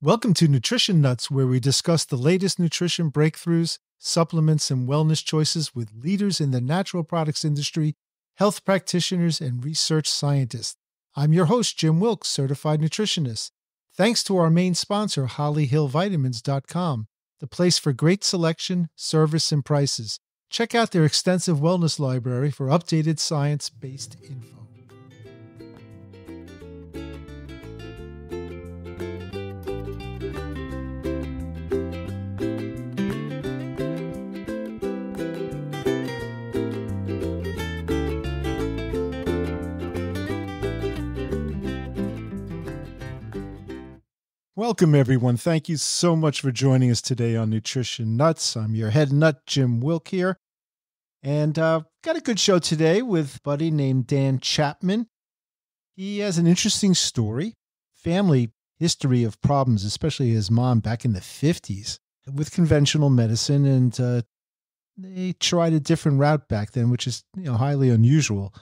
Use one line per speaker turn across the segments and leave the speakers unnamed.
Welcome to Nutrition Nutz, where we discuss the latest nutrition breakthroughs, supplements, and wellness choices with leaders in the natural products industry, health practitioners, and research scientists. I'm your host, Jim Wilkes, certified nutritionist. Thanks to our main sponsor, HollyHillVitamins.com, the place for great selection, service, and prices. Check out their extensive wellness library for updated science-based info. Welcome, everyone. Thank you so much for joining us today on Nutrition Nutz. I'm your head nut, Jim Wilk here. And got a good show today with a buddy named Dan Chapman. He has an interesting story, family history of problems, especially his mom back in the 50s with conventional medicine. And they tried a different route back then, which is highly unusual,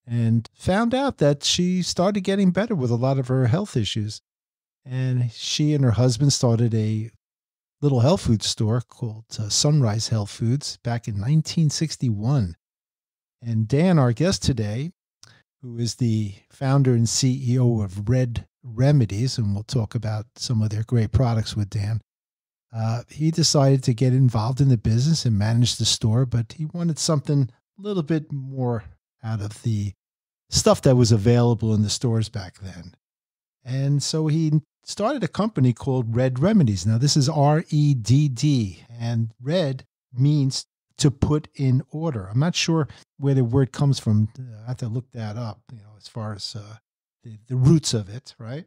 and found out that she started getting better with a lot of her health issues. And she and her husband started a little health food store called Sunrise Health Foods back in 1961. And Dan, our guest today, who is the founder and CEO of Redd Remedies, and we'll talk about some of their great products with Dan, he decided to get involved in the business and manage the store, but he wanted something a little bit more out of the stuff that was available in the stores back then. And so he started a company called Redd Remedies. Now, this is R-E-D-D, and Redd means to put in order. I'm not sure where the word comes from. I have to look that up, as far as the roots of it, right?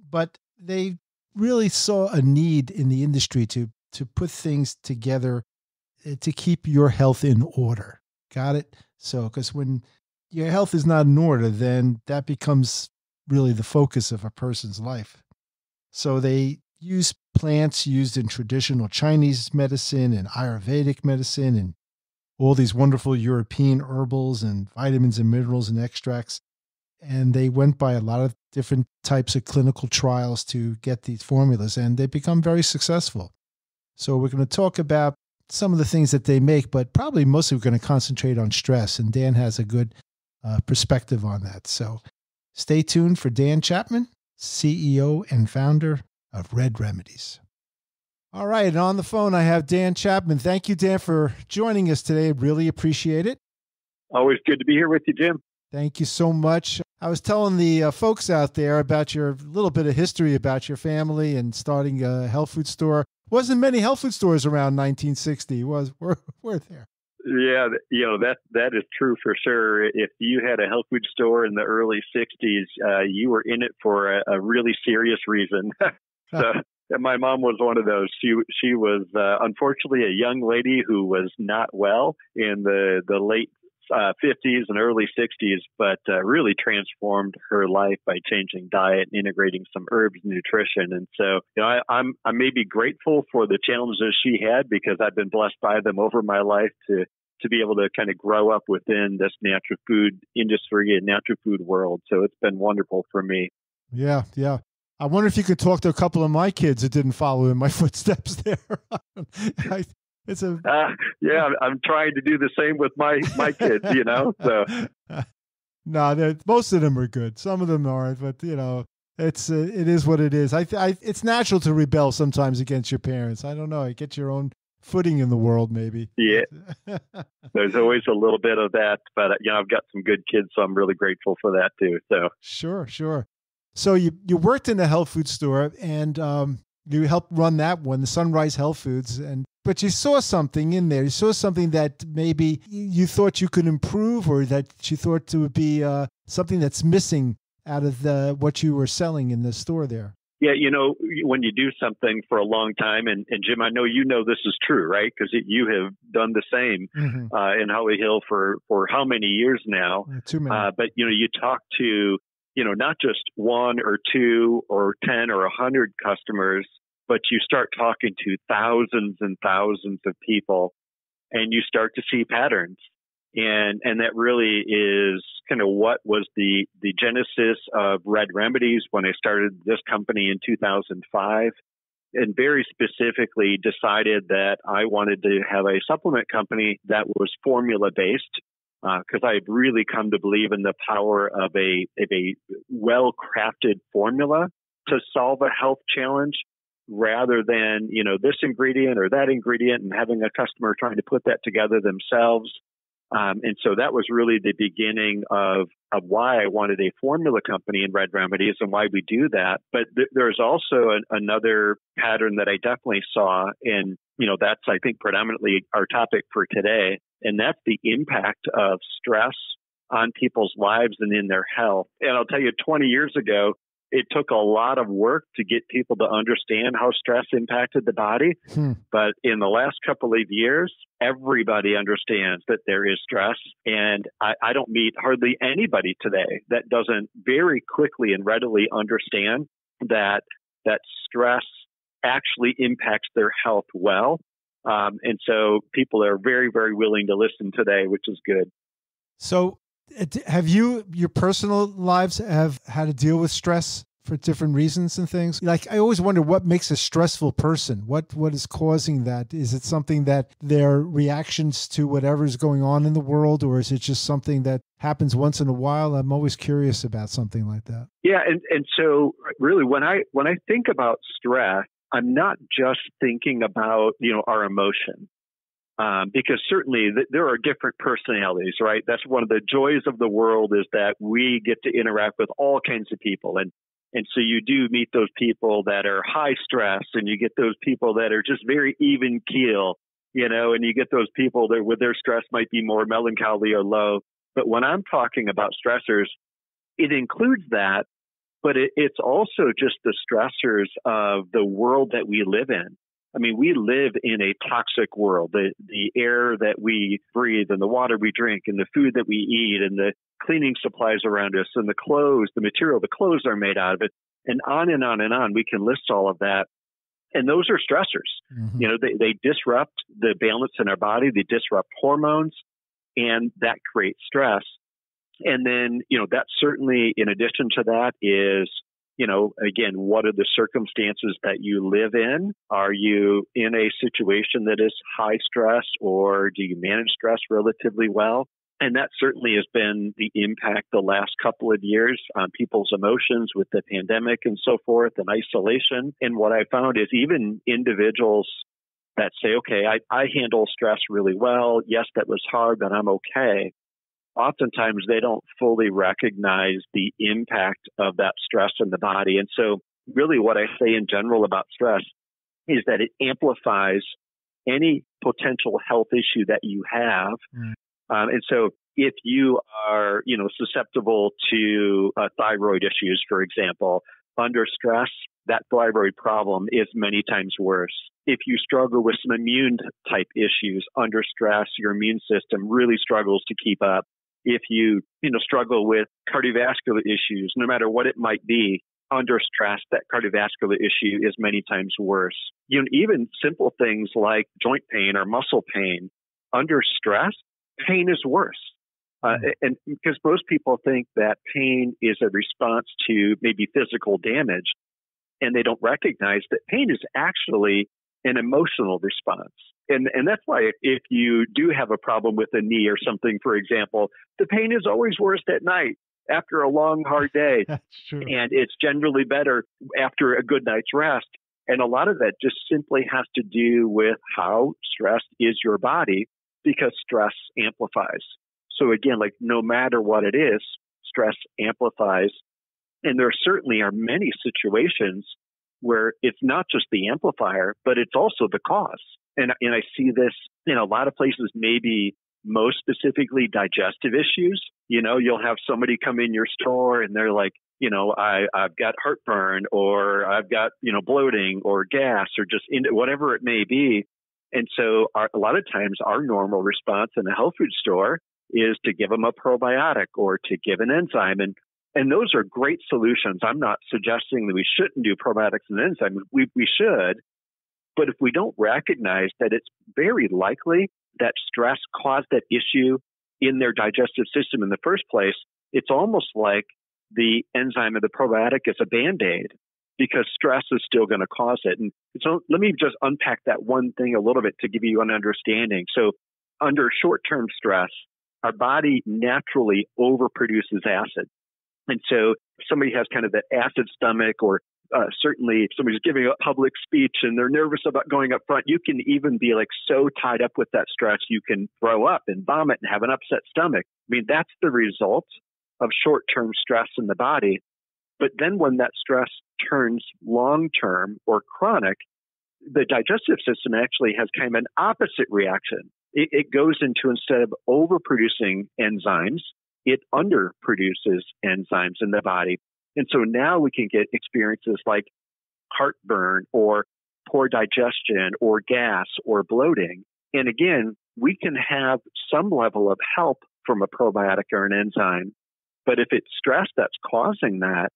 But they really saw a need in the industry to put things together to keep your health in order. Got it? So, because when your health is not in order, then that becomes really the focus of a person's life. So they use plants used in traditional Chinese medicine and Ayurvedic medicine and all these wonderful European herbals and vitamins and minerals and extracts. And they went by a lot of different types of clinical trials to get these formulas, and they become very successful. So we're going to talk about some of the things that they make, but probably mostly we're going to concentrate on stress. And Dan has a good perspective on that. So stay tuned for Dan Chapman, CEO and founder of Redd Remedies. All right, and on the phone, I have Dan Chapman. Thank you, Dan, for joining us today. I really appreciate it.
Always good to be here with you, Jim.
Thank you so much. I was telling the folks out there about your little bit of history about your family and starting a health food store. Wasn't many health food stores around 1960, were there?
Yeah, that is true for sure. If you had a health food store in the early 60s, you were in it for a really serious reason. So my mom was one of those. She was unfortunately a young lady who was not well in the late 50s and early 60s, but really transformed her life by changing diet and integrating some herbs and nutrition. And so, I'm maybe grateful for the challenges she had because I've been blessed by them over my life to be able to kind of grow up within this natural food industry and natural food world. So it's been wonderful for me.
Yeah. I wonder if you could talk to a couple of my kids that didn't follow in my footsteps there.
I'm trying to do the same with my kids, so.
No, most of them are good. Some of them aren't, but it is what it is. It's natural to rebel sometimes against your parents. I don't know. You get your own footing in the world, maybe.
Yeah. There's always a little bit of that, but I've got some good kids, so I'm really grateful for that too. So
Sure. So you worked in a health food store and you helped run that one, the Sunrise Health Foods, but you saw something in there. You saw something that maybe you thought you could improve, or that you thought would be something that's missing out of what you were selling in the store there.
Yeah, when you do something for a long time, and Jim, I know this is true, right? Because you have done the same in Holly Hill for how many years now?
Too many.
But you talk to not just one or two or 10 or 100 customers, but you start talking to thousands and thousands of people, and you start to see patterns. And that really is kind of what was the genesis of Redd Remedies when I started this company in 2005. And very specifically decided that I wanted to have a supplement company that was formula-based, because I had really come to believe in the power of a well-crafted formula to solve a health challenge, rather than, this ingredient or that ingredient and having a customer trying to put that together themselves. And so that was really the beginning of why I wanted a formula company in Redd Remedies and why we do that. But there's also another pattern that I definitely saw, and that's, I think, predominantly our topic for today, and that's the impact of stress on people's lives and in their health. And I'll tell you, 20 years ago, it took a lot of work to get people to understand how stress impacted the body. But in the last couple of years, everybody understands that there is stress. And I don't meet hardly anybody today that doesn't very quickly and readily understand that stress actually impacts their health well. And so people are very, very willing to listen today, which is good.
So have your personal lives have had to deal with stress for different reasons and things? Like, I always wonder what makes a stressful person. What is causing that? Is it something that their reactions to whatever's going on in the world, or is it just something that happens once in a while? I'm always curious about something like that.
Yeah. And so really when I think about stress, I'm not just thinking about, our emotion. Because certainly there are different personalities, right? That's one of the joys of the world, is that we get to interact with all kinds of people. And so you do meet those people that are high stress, and you get those people that are just very even keel, and you get those people that with their stress might be more melancholy or low. But when I'm talking about stressors, it includes that, but it's also just the stressors of the world that we live in. I mean, we live in a toxic world. The air that we breathe and the water we drink and the food that we eat and the cleaning supplies around us and the clothes, the material the clothes are made out of it, and on and on and on. We can list all of that. And those are stressors. Mm-hmm. They disrupt the balance in our body. They disrupt hormones, and that creates stress. And then, that certainly, in addition to that, is again, what are the circumstances that you live in? Are you in a situation that is high stress, or do you manage stress relatively well? And that certainly has been the impact the last couple of years on people's emotions with the pandemic and so forth, and isolation. And what I found is even individuals that say, okay, I handle stress really well. Yes, that was hard, but I'm okay. Oftentimes they don't fully recognize the impact of that stress in the body. And so really what I say in general about stress is that it amplifies any potential health issue that you have. And so if you are, susceptible to thyroid issues, for example, under stress, that thyroid problem is many times worse. If you struggle with some immune type issues under stress, your immune system really struggles to keep up. If you, struggle with cardiovascular issues, no matter what it might be, under stress, that cardiovascular issue is many times worse. Even simple things like joint pain or muscle pain, under stress, pain is worse. And because most people think that pain is a response to maybe physical damage, and they don't recognize that pain is actually an emotional response. And that's why if you do have a problem with a knee or something, for example, the pain is always worse at night after a long, hard day.
That's true.
And it's generally better after a good night's rest. And a lot of that just simply has to do with how stressed is your body, because stress amplifies. So again, like no matter what it is, stress amplifies. And there certainly are many situations where it's not just the amplifier, but it's also the cause. And I see this in a lot of places, maybe most specifically digestive issues. You'll have somebody come in your store and they're like, I've got heartburn, or I've got, bloating or gas, or just whatever it may be. And so a lot of times our normal response in a health food store is to give them a probiotic or to give an enzyme. And those are great solutions. I'm not suggesting that we shouldn't do probiotics and enzymes. We should. But if we don't recognize that it's very likely that stress caused that issue in their digestive system in the first place, it's almost like the enzyme of the probiotic is a Band-Aid because stress is still going to cause it. And so let me just unpack that one thing a little bit to give you an understanding. So under short-term stress, our body naturally overproduces acid. And so if somebody has kind of that acid stomach, or certainly if somebody's giving a public speech and they're nervous about going up front, you can even be like so tied up with that stress, you can throw up and vomit and have an upset stomach. I mean, that's the result of short-term stress in the body. But then when that stress turns long-term or chronic, the digestive system actually has kind of an opposite reaction. It goes into, instead of overproducing enzymes, it underproduces enzymes in the body. And so now we can get experiences like heartburn or poor digestion or gas or bloating. And again, we can have some level of help from a probiotic or an enzyme. But if it's stress that's causing that,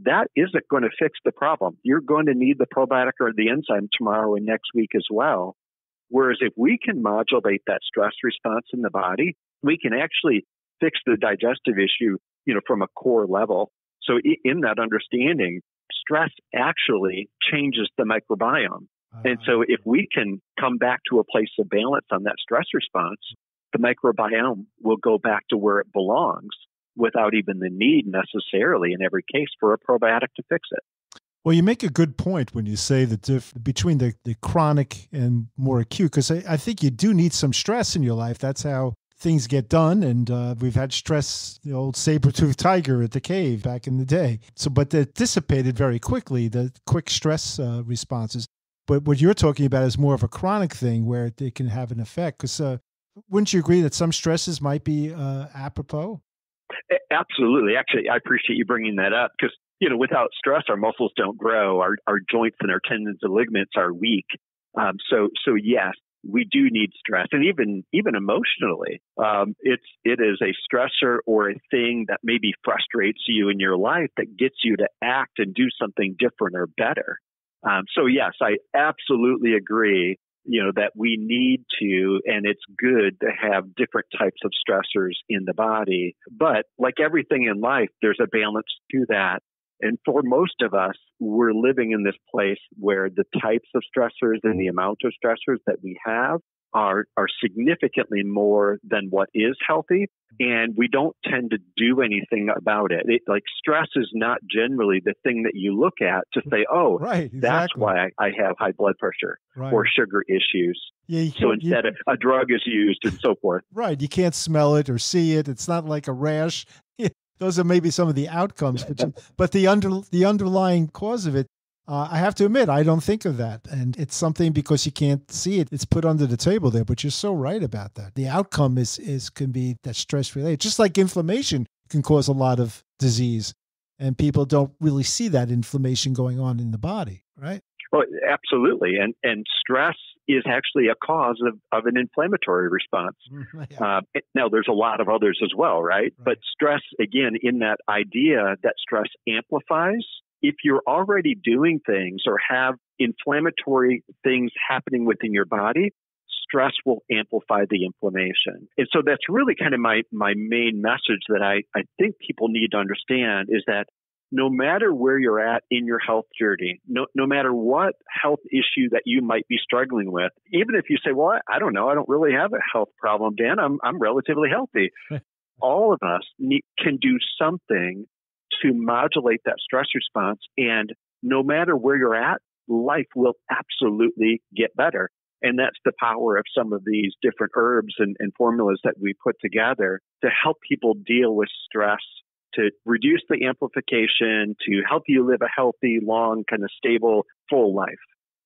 that isn't going to fix the problem. You're going to need the probiotic or the enzyme tomorrow and next week as well. Whereas if we can modulate that stress response in the body, we can actually fix the digestive issue, from a core level. So in that understanding, stress actually changes the microbiome. And so if we can come back to a place of balance on that stress response, the microbiome will go back to where it belongs without even the need necessarily in every case for a probiotic to fix it.
Well, you make a good point when you say that between the chronic and more acute, because I think you do need some stress in your life. That's how things get done. And we've had stress, the old saber-toothed tiger at the cave back in the day. But they're dissipated very quickly, the quick stress responses. But what you're talking about is more of a chronic thing where it can have an effect. Because wouldn't you agree that some stresses might be apropos?
Absolutely. Actually, I appreciate you bringing that up because, without stress, our muscles don't grow. Our joints and our tendons and ligaments are weak. So yes, we do need stress. And even emotionally, it is a stressor or a thing that maybe frustrates you in your life that gets you to act and do something different or better. So yes, I absolutely agree, that we need to, and it's good to have different types of stressors in the body. But like everything in life, there's a balance to that. And for most of us, we're living in this place where the types of stressors and the amount of stressors that we have are significantly more than what is healthy. And we don't tend to do anything about it. Like stress is not generally the thing that you look at to say, oh,
right, exactly.
That's why I have high blood pressure or sugar issues.
Yeah,
so instead a drug is used and so forth.
Right. You can't smell it or see it. It's not like a rash. Those are maybe some of the outcomes, but the underlying cause of it, I have to admit, I don't think of that. And it's something because you can't see it. It's put under the table there, but you're so right about that. The outcome can be that stress related, just like inflammation can cause a lot of disease. And people don't really see that inflammation going on in the body, right?
Well, absolutely. And stress is actually a cause of an inflammatory response.
Yeah.
Now, there's a lot of others as well, right? But stress, again, in that idea that stress amplifies, if you're already doing things or have inflammatory things happening within your body, stress will amplify the inflammation. And so that's really kind of my main message that I think people need to understand is that no matter where you're at in your health journey, no matter what health issue that you might be struggling with, even if you say, well, I don't know, I don't really have a health problem, Dan, I'm relatively healthy. All of us can do something to modulate that stress response. And no matter where you're at, life will absolutely get better. And that's the power of some of these different herbs and formulas that we put together to help people deal with stress, to reduce the amplification, to help you live a healthy, long, kind of stable, full life.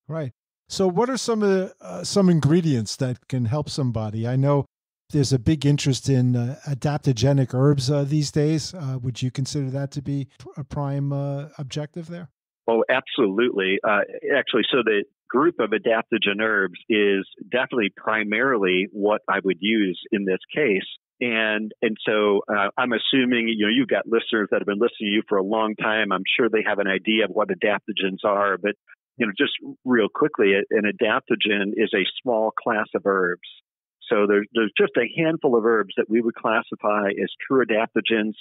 Right. So what are some ingredients that can help somebody? I know there's a big interest in adaptogenic herbs these days. Would you consider that to be a prime objective there?
Oh, absolutely. Actually, so the group of adaptogen herbs is definitely primarily what I would use in this case. And so I'm assuming, you've got listeners that have been listening to you for a long time. I'm sure they have an idea of what adaptogens are, but, just real quickly, an adaptogen is a small class of herbs. So there's just a handful of herbs that we would classify as true adaptogens.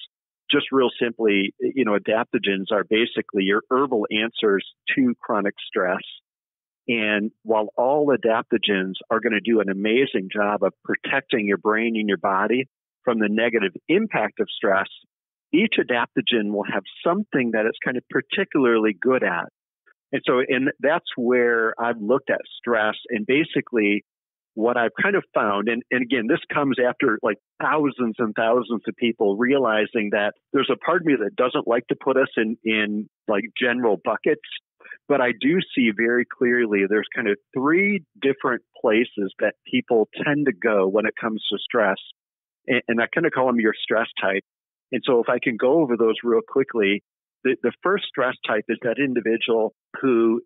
Just real simply, adaptogens are basically your herbal answers to chronic stress. And while all adaptogens are going to do an amazing job of protecting your brain and your body from the negative impact of stress, each adaptogen will have something that it's kind of particularly good at. And that's where I've looked at stress, and basically what I've kind of found, and again, this comes after like thousands and thousands of people realizing that there's a part of me that doesn't like to put us in like general buckets, but I do see very clearly there's kind of three different places that people tend to go when it comes to stress, and I kind of call them your stress type. And so if I can go over those real quickly, the first stress type is that individual who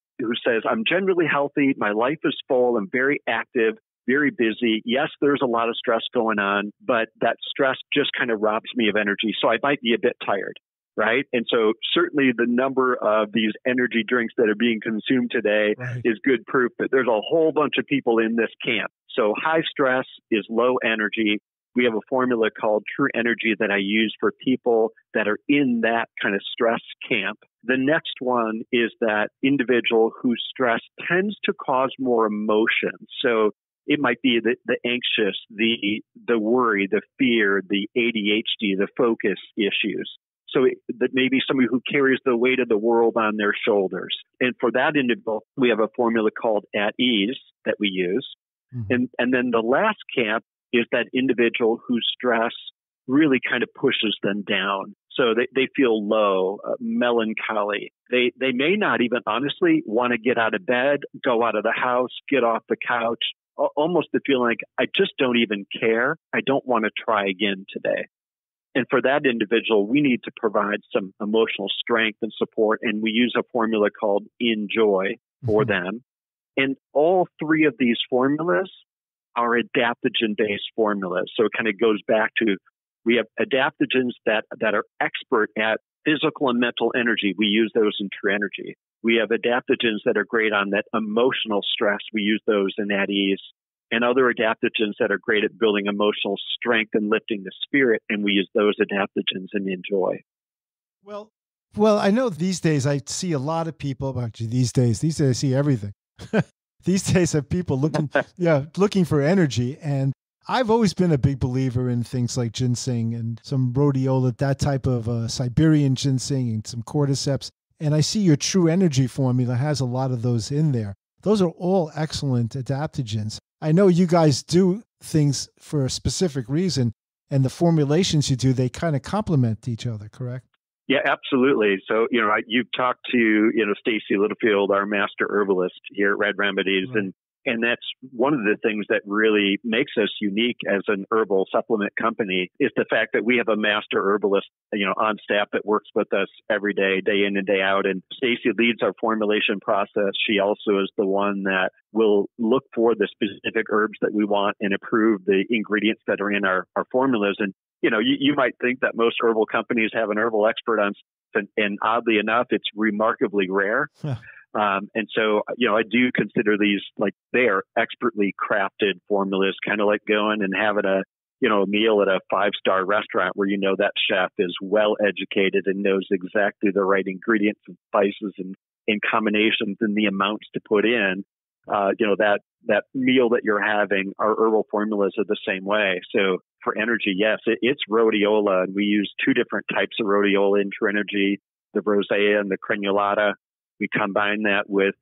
says, I'm generally healthy, my life is full, I'm very active, very busy. Yes, there's a lot of stress going on, but that stress just kind of robs me of energy. So I might be a bit tired, right? And so certainly the number of these energy drinks that are being consumed today is good proof that there's a whole bunch of people in this camp. So high stress is low energy. We have a formula called True Energy that I use for people that are in that kind of stress camp. The next one is that individual whose stress tends to cause more emotion. So it might be the anxious, the worry, the fear, the ADHD, the focus issues. So that maybe somebody who carries the weight of the world on their shoulders. And for that individual, we have a formula called At Ease that we use. Mm-hmm. And then the last camp is that individual whose stress really kind of pushes them down. So they feel low, melancholy. They may not even honestly want to get out of bed, go out of the house, get off the couch, almost to feel like I just don't even care. I don't want to try again today. And for that individual, we need to provide some emotional strength and support. And we use a formula called Enjoy for them. And all three of these formulas are adaptogen-based formulas. So it kind of goes back to, we have adaptogens that are expert at physical and mental energy. We use those in True Energy. We have adaptogens that are great on that emotional stress. We use those in At Ease. And other adaptogens that are great at building emotional strength and lifting the spirit. And we use those adaptogens in Enjoy.
Well, I know these days I see a lot of people, actually these days I see everything. These days have people looking for energy. And I've always been a big believer in things like ginseng and some rhodiola, that type of Siberian ginseng and some cordyceps. And I see your True Energy formula has a lot of those in there. Those are all excellent adaptogens. I know you guys do things for a specific reason, and the formulations you do, they kind of complement each other, correct?
Yeah, absolutely. So, you've talked to, Stacy Littlefield, our master herbalist here at Redd Remedies, and that's one of the things that really makes us unique as an herbal supplement company is the fact that we have a master herbalist, on staff that works with us every day in and day out. And Stacy leads our formulation process. She also is the one that will look for the specific herbs that we want and approve the ingredients that are in our formulas. And you might think that most herbal companies have an herbal expert on, and oddly enough, it's remarkably rare. And so, I do consider these like they are expertly crafted formulas, kind of like going and having a meal at a 5-star restaurant where that chef is well educated and knows exactly the right ingredients and spices and combinations and the amounts to put in. That meal that you're having, our herbal formulas are the same way. So for energy, yes, it's rhodiola, and we use 2 different types of rhodiola in True Energy, the rosea and the crenulata. We combine that with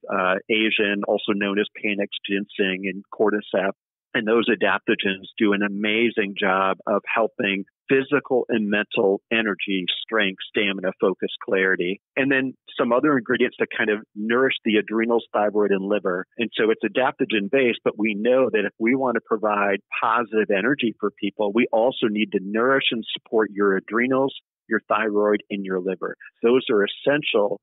Asian, also known as Panax ginseng and cordyceps. And those adaptogens do an amazing job of helping physical and mental energy, strength, stamina, focus, clarity. And then some other ingredients that kind of nourish the adrenals, thyroid, and liver. And so it's adaptogen-based, but we know that if we want to provide positive energy for people, we also need to nourish and support your adrenals, your thyroid, and your liver. Those are essential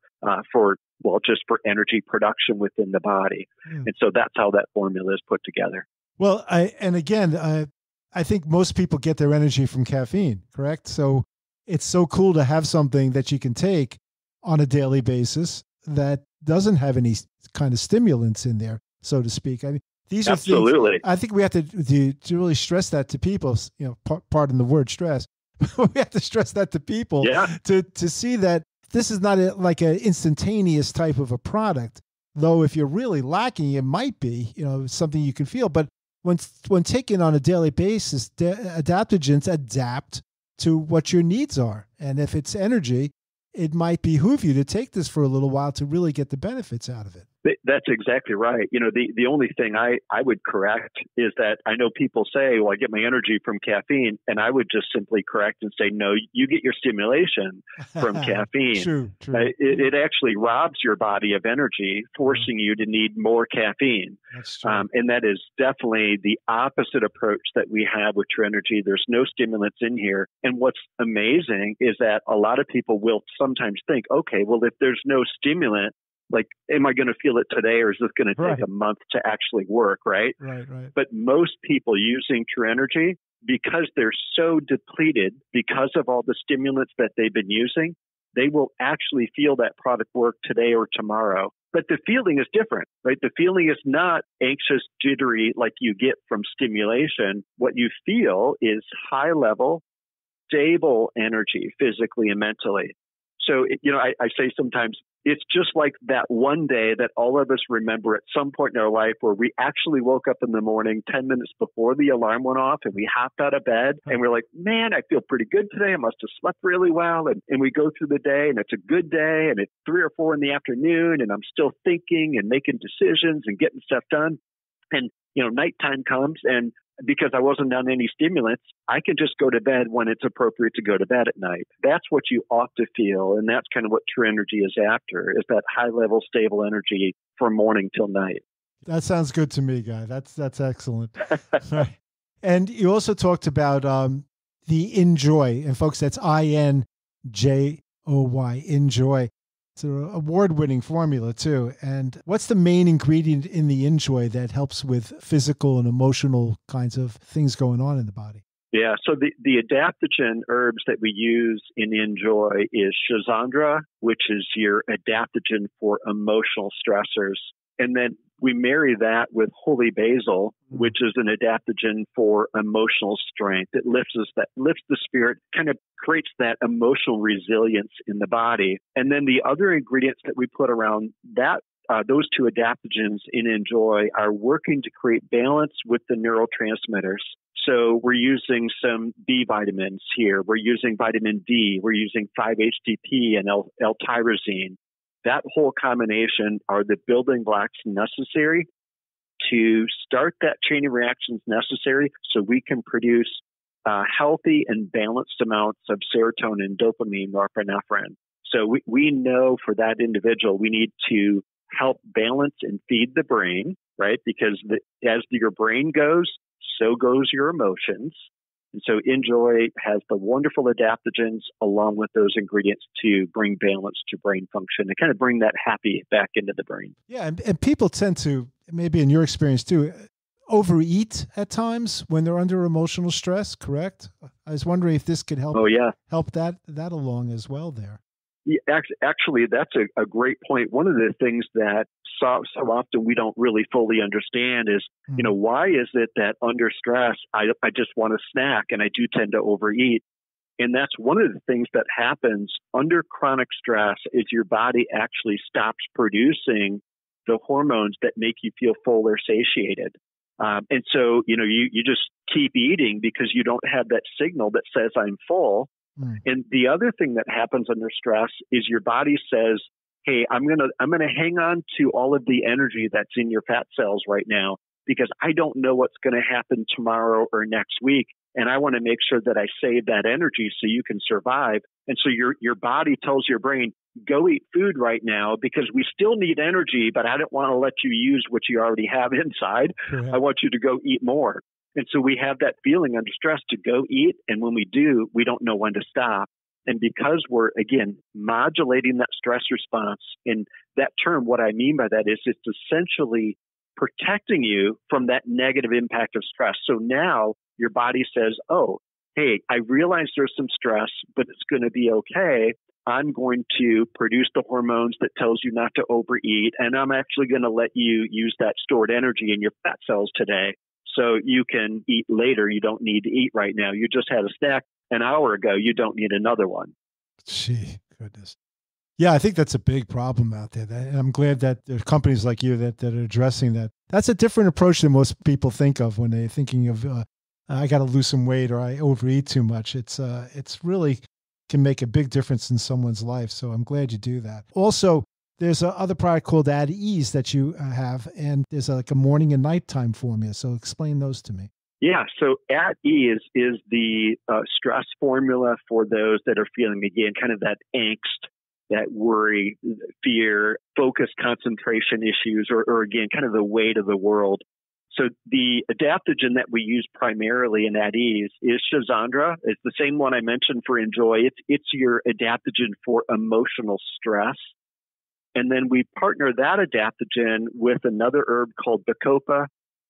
just for energy production within the body. And so that's how that formula is put together.
Well, I think most people get their energy from caffeine, correct? So it's so cool to have something that you can take on a daily basis that doesn't have any kind of stimulants in there, so to speak. I mean, These are
Absolutely.
things I think we have to really stress that to people, pardon the word stress. We have to stress that to people to see that this is not like an instantaneous type of a product. Though if you're really lacking, it might be, something you can feel. But when taken on a daily basis, adaptogens adapt to what your needs are. And if it's energy, it might behoove you to take this for a little while to really get the benefits out of it.
That's exactly right. The only thing I would correct is that I know people say, well, I get my energy from caffeine. And I would just simply correct and say, no, you get your stimulation from caffeine.
True.
It actually robs your body of energy, forcing you to need more caffeine.
That's true.
And that is definitely the opposite approach that we have with True Energy. There's no stimulants in here. And what's amazing is that a lot of people will sometimes think, okay, well, if there's no stimulant, like, am I going to feel it today, or is this going to take a month to actually work, right?
Right.
But most people using True Energy, because they're so depleted because of all the stimulants that they've been using, they will actually feel that product work today or tomorrow. But the feeling is different, right? The feeling is not anxious, jittery like you get from stimulation. What you feel is high level, stable energy physically and mentally. So, I say sometimes, it's just like that one day that all of us remember at some point in our life where we actually woke up in the morning 10 minutes before the alarm went off and we hopped out of bed and we're like, man, I feel pretty good today. I must have slept really well. And we go through the day and it's a good day and it's 3 or 4 in the afternoon and I'm still thinking and making decisions and getting stuff done. And, nighttime comes and because I wasn't on any stimulants, I can just go to bed when it's appropriate to go to bed at night. That's what you ought to feel. And that's kind of what True Energy is after, is that high level, stable energy from morning till night.
That sounds good to me, Guy. That's excellent. Right. And you also talked about the Enjoy. And folks, that's INJOY, Enjoy. It's an award-winning formula, too. And what's the main ingredient in the Enjoy that helps with physical and emotional kinds of things going on in the body?
Yeah, so the adaptogen herbs that we use in Enjoy is Schizandra, which is your adaptogen for emotional stressors. And then we marry that with holy basil, which is an adaptogen for emotional strength. It lifts the spirit, kind of creates that emotional resilience in the body. And then the other ingredients that we put around that, those two adaptogens in Enjoy are working to create balance with the neurotransmitters. So we're using some B vitamins here. We're using vitamin D. We're using 5-HTP and L-tyrosine. That whole combination are the building blocks necessary to start that chain of reactions necessary so we can produce healthy and balanced amounts of serotonin, dopamine, norepinephrine. So we know for that individual, we need to help balance and feed the brain, right? Because as your brain goes, so goes your emotions. And so Enjoy has the wonderful adaptogens along with those ingredients to bring balance to brain function and kind of bring that happy back into the brain.
Yeah, and people tend to, maybe in your experience too, overeat at times when they're under emotional stress, correct? I was wondering if this could help help that along as well there.
Yeah, actually, that's a great point. One of the things that so often we don't really fully understand is, why is it that under stress, I just want to snack and I do tend to overeat? And that's one of the things that happens under chronic stress is your body actually stops producing the hormones that make you feel full or satiated. And so, you just keep eating because you don't have that signal that says I'm full. And the other thing that happens under stress is your body says, hey, I'm going to hang on to all of the energy that's in your fat cells right now because I don't know what's going to happen tomorrow or next week. And I want to make sure that I save that energy so you can survive. And so your body tells your brain, go eat food right now because we still need energy, but I don't want to let you use what you already have inside. Correct. I want you to go eat more. And so we have that feeling under stress to go eat. And when we do, we don't know when to stop. And because we're, again, modulating that stress response, and that term, what I mean by that is it's essentially protecting you from that negative impact of stress. So now your body says, oh, hey, I realize there's some stress, but it's going to be okay. I'm going to produce the hormones that tells you not to overeat, and I'm actually going to let you use that stored energy in your fat cells today so you can eat later. You don't need to eat right now. You just had a snack an hour ago. You don't need another one.
Gee, goodness. Yeah, I think that's a big problem out there. And I'm glad that there are companies like you that are addressing that. That's a different approach than most people think of when they're thinking of, I got to lose some weight or I overeat too much. It's really can make a big difference in someone's life. So I'm glad you do that. Also, there's a other product called At Ease that you have, and there's like a morning and nighttime formula. So explain those to me.
Yeah, so At Ease is the stress formula for those that are feeling, again, kind of that angst, that worry, fear, focus, concentration issues, or again, kind of the weight of the world. So the adaptogen that we use primarily in At Ease is Schizandra. It's the same one I mentioned for Enjoy. It's your adaptogen for emotional stress. And then we partner that adaptogen with another herb called Bacopa.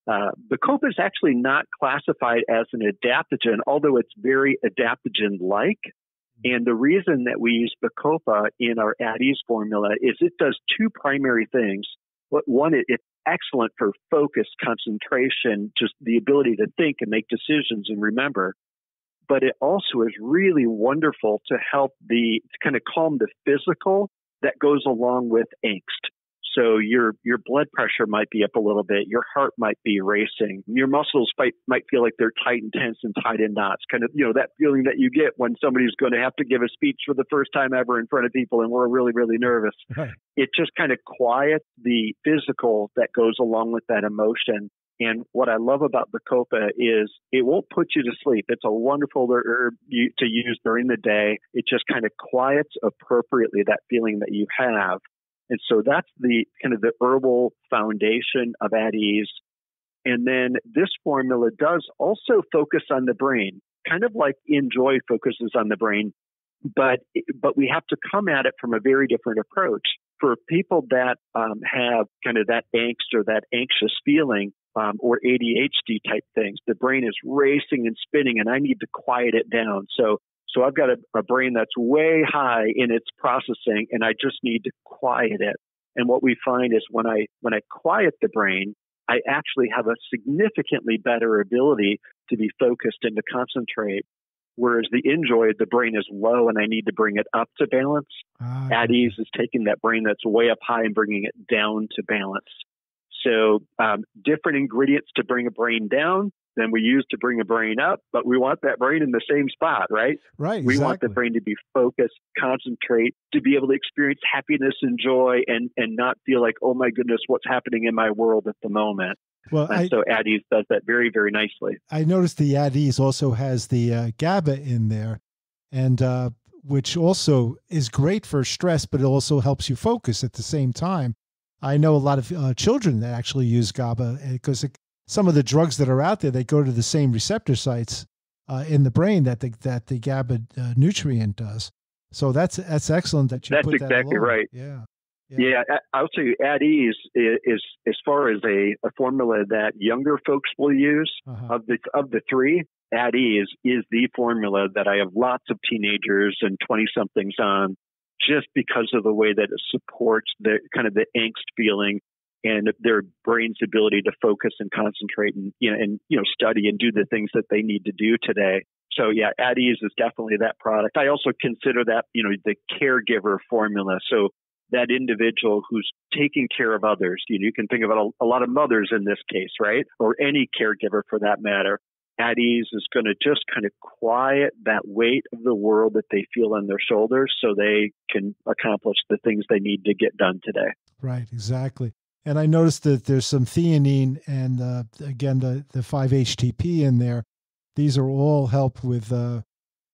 Bacopa is actually not classified as an adaptogen, although it's very adaptogen-like. And the reason that we use Bacopa in our At Ease formula is it does two primary things. One, it's excellent for focus, concentration, just the ability to think and make decisions and remember. But it also is really wonderful to help to kind of calm the physical that goes along with angst. So your blood pressure might be up a little bit. Your heart might be racing. Your muscles might feel like they're tight and tense and tied in knots. Kind of, that feeling that you get when somebody's going to have to give a speech for the first time ever in front of people and we're really, really nervous. Right. It just kind of quiets the physical that goes along with that emotion. And what I love about Bacopa is it won't put you to sleep. It's a wonderful herb to use during the day. It just kind of quiets appropriately that feeling that you have. And so that's the kind of the herbal foundation of At Ease. And then this formula does also focus on the brain, kind of like Enjoy focuses on the brain, but we have to come at it from a very different approach. For people that have kind of that angst or that anxious feeling or ADHD type things, the brain is racing and spinning, and I need to quiet it down. So I've got a brain that's way high in its processing, and I just need to quiet it. And what we find is when I quiet the brain, I actually have a significantly better ability to be focused and to concentrate. Whereas the Enjoy, the brain is low, and I need to bring it up to balance. At Ease is taking that brain that's way up high and bringing it down to balance. So different ingredients to bring a brain down than we use to bring a brain up, but we want that brain in the same spot, right?
Right.
We want the brain to be focused, concentrate, to be able to experience happiness and joy and not feel like, oh my goodness, what's happening in my world at the moment.
Well,
so At Ease does that very, very nicely.
I noticed the At Ease also has the GABA in there, and which also is great for stress, but it also helps you focus at the same time. I know a lot of children that actually use GABA because some of the drugs that are out there, they go to the same receptor sites in the brain that the GABA nutrient does. So that's excellent that you put that. That's
exactly right. Yeah. I'll tell you, At Ease is as far as a formula that younger folks will use. Of the three, At Ease is the formula that I have lots of teenagers and 20-somethings on, just because of the way that it supports the kind of the angst feeling and their brain's ability to focus and concentrate and study and do the things that they need to do today. So yeah, At Ease is definitely that product. I also consider that, the caregiver formula. So that individual who's taking care of others, you can think about a lot of mothers in this case, right? Or any caregiver for that matter. At Ease is going to just kind of quiet that weight of the world that they feel on their shoulders so they can accomplish the things they need to get done today.
Right, exactly. And I noticed that there's some theanine and, again, the 5-HTP in there. These are all help with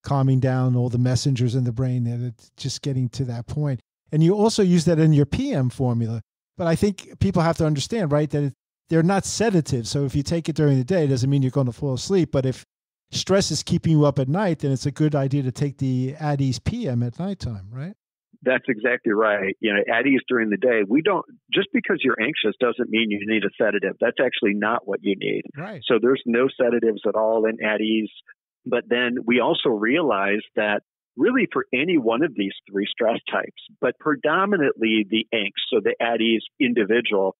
calming down all the messengers in the brain that it's just getting to that point. And you also use that in your PM formula. But I think people have to understand, right, that they're not sedatives. So if you take it during the day, it doesn't mean you're going to fall asleep. But if stress is keeping you up at night, then it's a good idea to take the At Ease PM at nighttime, right?
That's exactly right. At Ease during the day, just because you're anxious doesn't mean you need a sedative. That's actually not what you need.
Right.
So there's no sedatives at all in At Ease. But then we also realize that really for any one of these three stress types, but predominantly the angst, so the at ease individual.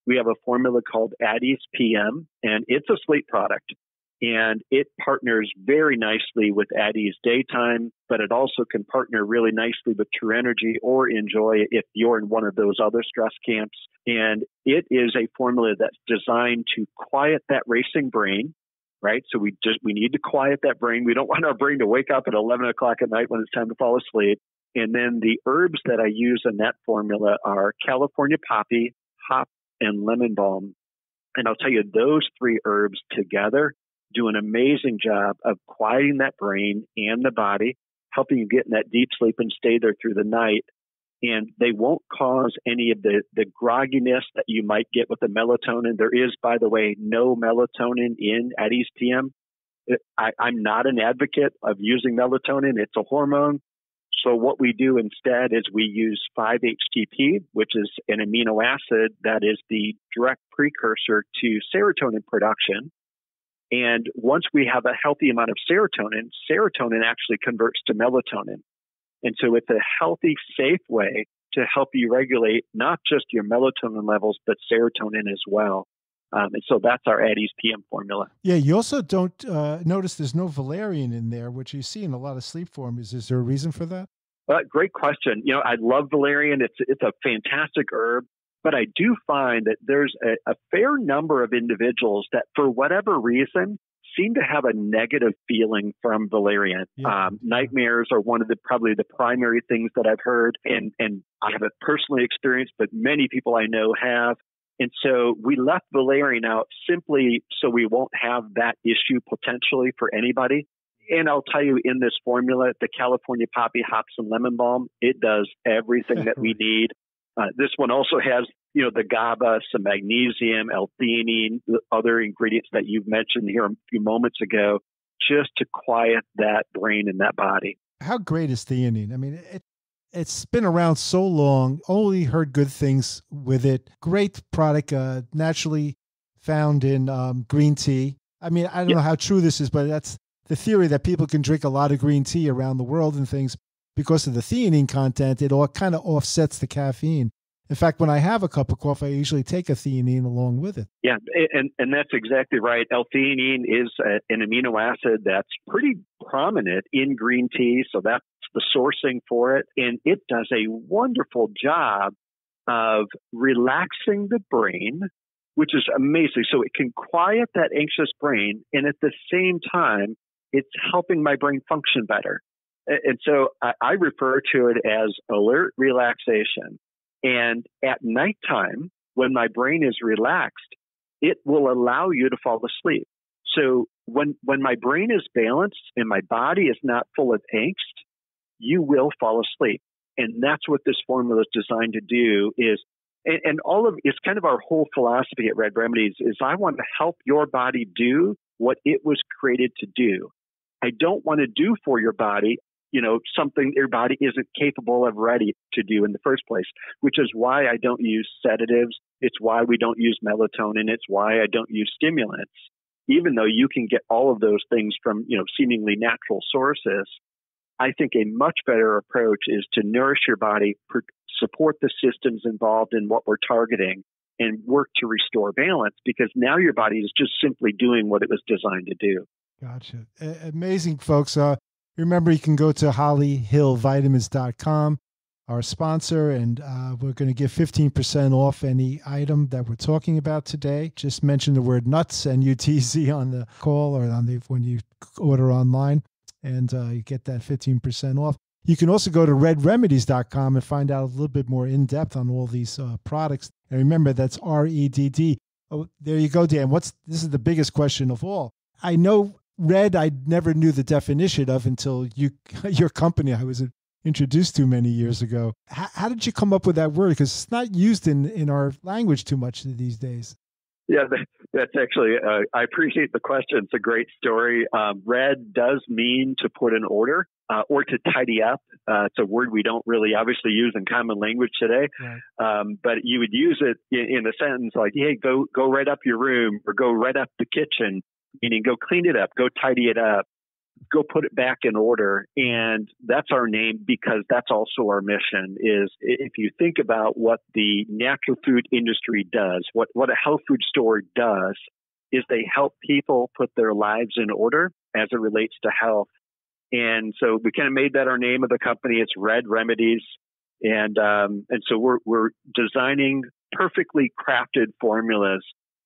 We have a formula called At Ease PM, and it's a sleep product. And it partners very nicely with At Ease Daytime, but it also can partner really nicely with True Energy or Enjoy if you're in one of those other stress camps. And it is a formula that's designed to quiet that racing brain, right? So we need to quiet that brain. We don't want our brain to wake up at 11 o'clock at night when it's time to fall asleep. And then the herbs that I use in that formula are California poppy, hop, and lemon balm. And I'll tell you, those three herbs together do an amazing job of quieting that brain and the body, helping you get in that deep sleep and stay there through the night. And they won't cause any of the grogginess that you might get with the melatonin. There is, by the way, no melatonin in At Ease PM. I'm not an advocate of using melatonin. It's a hormone. So what we do instead is we use 5-HTP, which is an amino acid that is the direct precursor to serotonin production. And once we have a healthy amount of serotonin, serotonin actually converts to melatonin. And so it's a healthy, safe way to help you regulate not just your melatonin levels, but serotonin as well. And so that's our At Ease PM formula.
Yeah, you also don't notice there's no valerian in there, which you see in a lot of sleep formulas. Is there a reason for that?
Great question. I love valerian. It's a fantastic herb. But I do find that there's a fair number of individuals that, for whatever reason, seem to have a negative feeling from valerian.
Yeah.
Nightmares are one of probably the primary things that I've heard, and I haven't personally experienced, but many people I know have. And so we left valerian out simply so we won't have that issue potentially for anybody. And I'll tell you, in this formula, the California poppy, hops, and lemon balm, it does everything that we need. This one also has, the GABA, some magnesium, L-theanine, the other ingredients that you've mentioned here a few moments ago, just to quiet that brain and that body.
How great is theanine? I mean, it's been around so long, only heard good things with it. Great product, naturally found in green tea. I mean, I don't know how true this is, but that's the theory that people can drink a lot of green tea around the world and things because of the theanine content. It all kind of offsets the caffeine. In fact, when I have a cup of coffee, I usually take a theanine along with it.
Yeah, and that's exactly right. L-theanine is an amino acid that's pretty prominent in green tea, so that's the sourcing for it. And it does a wonderful job of relaxing the brain, which is amazing. So it can quiet that anxious brain, and at the same time, it's helping my brain function better. And so I refer to it as alert relaxation. And at nighttime, when my brain is relaxed, it will allow you to fall asleep. So when my brain is balanced and my body is not full of angst, you will fall asleep. And that's what this formula is designed to do and all of it's kind of our whole philosophy at Redd Remedies is I want to help your body do what it was created to do. I don't want to do for your body something your body isn't capable of ready to do in the first place, which is why I don't use sedatives. It's why we don't use melatonin. It's why I don't use stimulants, even though you can get all of those things from, seemingly natural sources. I think a much better approach is to nourish your body, support the systems involved in what we're targeting, and work to restore balance because now your body is just simply doing what it was designed to do.
Gotcha. Amazing, folks. Remember, you can go to hollyhillvitamins.com, our sponsor, and we're going to give 15% off any item that we're talking about today. Just mention the word nuts, N-U-T-Z, on the call or when you order online, and you get that 15% off. You can also go to reddremedies.com and find out a little bit more in-depth on all these products. And remember, that's R-E-D-D. Oh, there you go, Dan. This is the biggest question of all. I know Redd, I never knew the definition of until your company I was introduced to many years ago. How did you come up with that word? Because it's not used in our language too much these days.
Yeah, that's actually, I appreciate the question. It's a great story. Redd does mean to put in order or to tidy up. It's a word we don't really obviously use in common language today. Right. But you would use it in a sentence like, hey, go red up your room or go red up the kitchen. Meaning go clean it up, go tidy it up. go put it back in order. And that's our name because that's also our mission is if you think about what the natural food industry does, what a health food store does is they help people put their lives in order as it relates to health. And so we kind of made that our name of the company. It's Redd Remedies. And so we're designing perfectly crafted formulas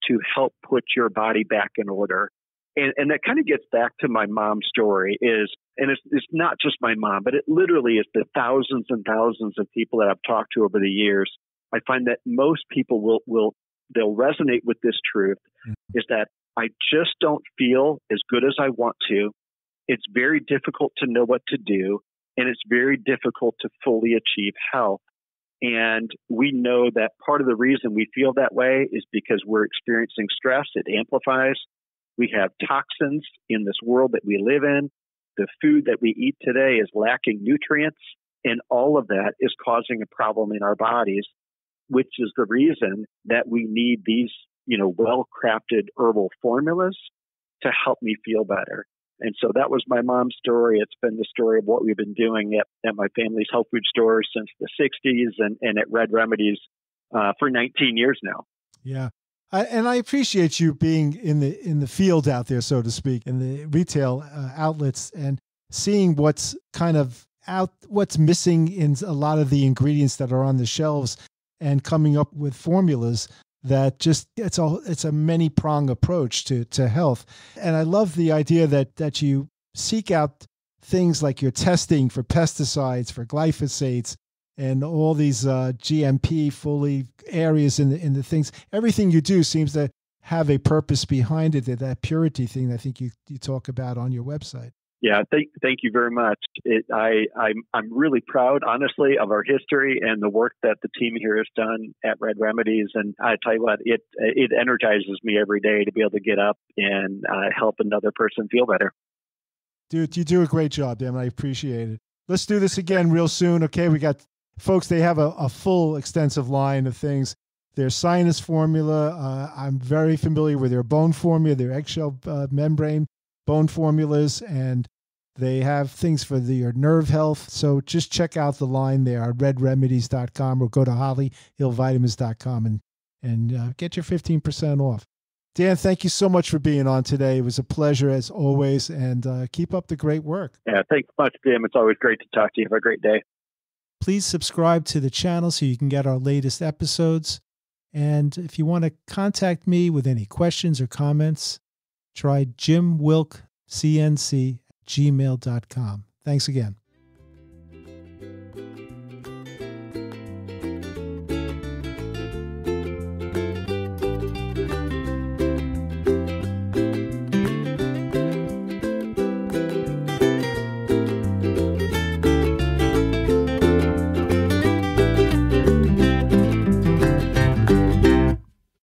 to help put your body back in order. And that kind of gets back to my mom's story and it's not just my mom, but it literally is the thousands and thousands of people that I've talked to over the years. I find that most people they'll resonate with this truth is that I just don't feel as good as I want to. It's very difficult to know what to do, and it's very difficult to fully achieve health. And we know that part of the reason we feel that way is because we're experiencing stress. It amplifies. We have toxins in this world that we live in. The food that we eat today is lacking nutrients, and all of that is causing a problem in our bodies, which is the reason that we need these, well-crafted herbal formulas to help me feel better. And so that was my mom's story. It's been the story of what we've been doing at my family's health food store since the 60s and at Redd Remedies for 19 years now.
Yeah. I appreciate you being in the field out there, so to speak, in the retail outlets and seeing what's what's missing in a lot of the ingredients that are on the shelves and coming up with formulas that it's a many-pronged approach to health. And I love the idea that you seek out things like you're testing for pesticides, for glyphosates, and all these GMP fully areas in the things. Everything you do seems to have a purpose behind it, that purity thing I think you talk about on your website.
Yeah, thank you very much. I'm really proud, honestly, of our history and the work that the team here has done at Redd Remedies. And I tell you what, it energizes me every day to be able to get up and help another person feel better.
Dude, you do a great job, Dan. I appreciate it. Let's do this again real soon. Okay, we got folks. They have a full, extensive line of things. Their sinus formula. I'm very familiar with their bone formula, their eggshell membrane bone formulas, and they have things for your nerve health. So just check out the line there at reddremedies.com or go to hollyhillvitamins.com and get your 15% off. Dan, thank you so much for being on today. It was a pleasure as always, and keep up the great work.
Yeah, thanks much, Jim. It's always great to talk to you. Have a great day.
Please subscribe to the channel so you can get our latest episodes. And if you want to contact me with any questions or comments, try jimwilkcnc@gmail.com. Thanks again.